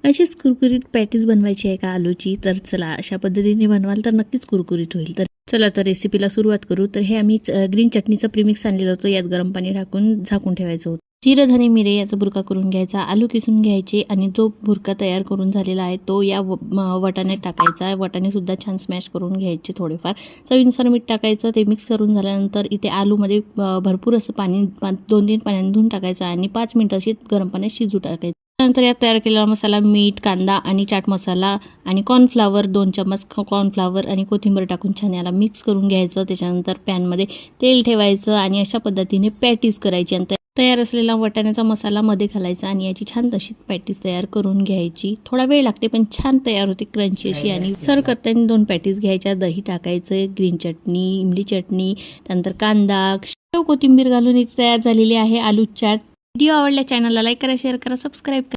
अशीच कुरकुरीत पॅटीस बनवायची आहे का आलूची, तर चला अशा पद्धतीने बनवाल तर नक्कीच कुरकुरीत होईल। तर चला तर रेसिपीला सुरुवात करू। तर हे आम्ही ग्रीन चटणीचं प्रीमिक्स आणलेलं होतं, यात गरम पाणी टाकून झाकून ठेवायचं होतं। जिरं धने मिरे याचा बुरका करून घ्यायचा, आलू किसून घ्यायचे आणि जो बुरका तयार करून झालेला आहे तो या वाटाण्यात टाकायचा। वाटाणे सुद्धा छान स्मॅश करून घ्यायचे, थोडेफार चवीनुसार मीठ टाकायचं। ते मिक्स करून झाल्यानंतर इथे आलूमध्ये भरपूर असं पाणी 2-3 पाण्याने धुवून टाकायचं आणि 5 मिनिटं अशी गरम पाण्यात शिजू टाकायचं। त्यानंतर यात तयार केलेला मसाला, मीठ, कांदा आणि चाट मसाला आणि कॉर्नफ्लावर 2 चम्मच कॉर्नफ्लावर आणि कोथिंबीर टाकून छान याला मिक्स करून घ्यायचं। त्याच्यानंतर पॅनमध्ये तेल ठेवायचं आणि अशा पद्धतीने पॅटीस करायची आणि तयार असलेला वाटाण्याचा मसाला मध्ये घालायचा आणि याची छान तशी पॅटीस तयार करून घ्यायची। थोडा वेळ लागते पण छान तयार होते क्रंची अशी। आणि सर्व करताना 2 पॅटीस घ्यायच्या, दही टाकायचं, ग्रीन चटणी, इमली चटणी, त्यानंतर कांदा, कोथिंबीर घालून इथे तयार झालेली आहे आलू चाट। व्हिडिओ आवडल्या चॅनलला लाईक करा, शेअर करा, सबस्क्राईब करा।